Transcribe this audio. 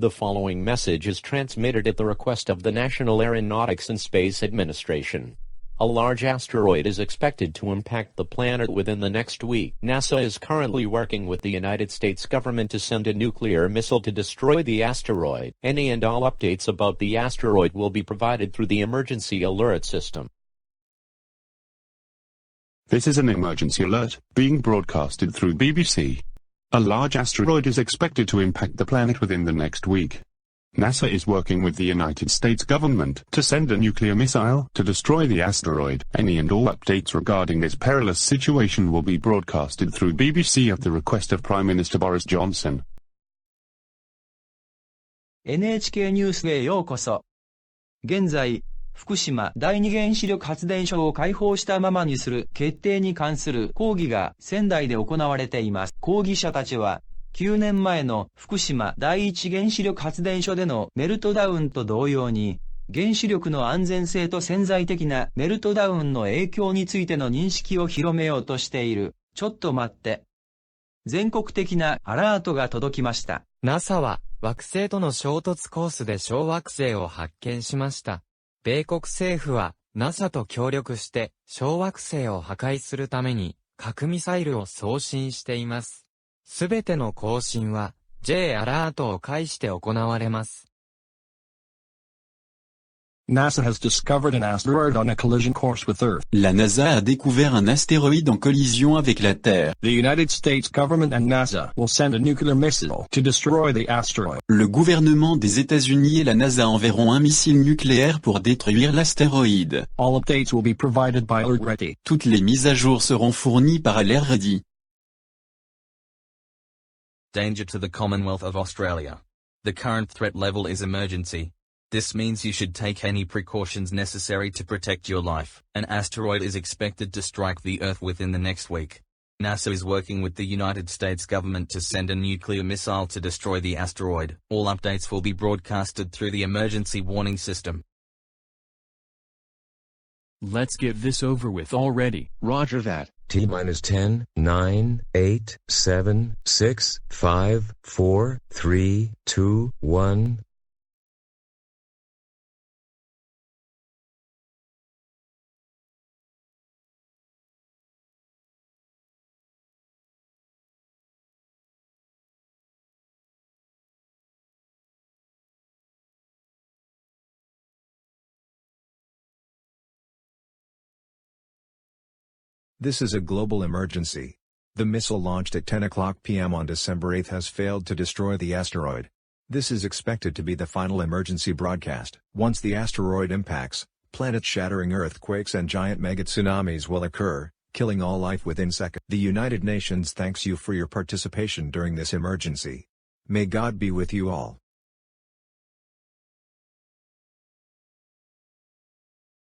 The following message is transmitted at the request of the National Aeronautics and Space Administration. A large asteroid is expected to impact the planet within the next week. NASA is currently working with the United States government to send a nuclear missile to destroy the asteroid. Any and all updates about the asteroid will be provided through the emergency alert system. This is an emergency alert, being broadcasted through BBC. A large asteroid is expected to impact the planet within the next week. NASA is working with the United States government to send a nuclear missile to destroy the asteroid. Any and all updates regarding this perilous situation will be broadcasted through BBC at the request of Prime Minister Boris Johnson. NHK ニュースへようこそ。現在、福島第二原子力発電所を開放したままにする決定に関する講義が仙台で行われています。講義者たちは、9年前の福島第一原子力発電所でのメルトダウンと同様に、原子力の安全性と潜在的なメルトダウンの影響についての認識を広めようとしている。ちょっと待って。全国的なアラートが届きました。NASA は惑星との衝突コースで小惑星を発見しました。米国政府は NASA と協力して小惑星を破壊するために核ミサイルを送信しています。すべての更新は J アラートを介して行われます。NASA has discovered an asteroid on a collision course with Earth. La NASA a découvert un astéroïde en collision avec la Terre. The United States government and NASA will send a nuclear missile to destroy the asteroid. Le gouvernement des États-Unis et la NASA enverront un missile nucléaire pour détruire l'astéroïde. All updates will be provided by Alert Ready. Toutes les mises à jour seront fournies par Alert Ready. Danger to the Commonwealth of Australia. The current threat level is emergency. This means you should take any precautions necessary to protect your life. An asteroid is expected to strike the Earth within the next week. NASA is working with the United States government to send a nuclear missile to destroy the asteroid. All updates will be broadcasted through the emergency warning system. Let's get this over with already. Roger that. T-minus 10, 9, 8, 7, 6, 5, 4, 3, 2, 1. This is a global emergency. The missile launched at 10 o'clock p.m. on December 8 has failed to destroy the asteroid. This is expected to be the final emergency broadcast. Once the asteroid impacts, planet-shattering earthquakes and giant mega-tsunamis will occur, killing all life within seconds. The United Nations thanks you for your participation during this emergency. May God be with you all.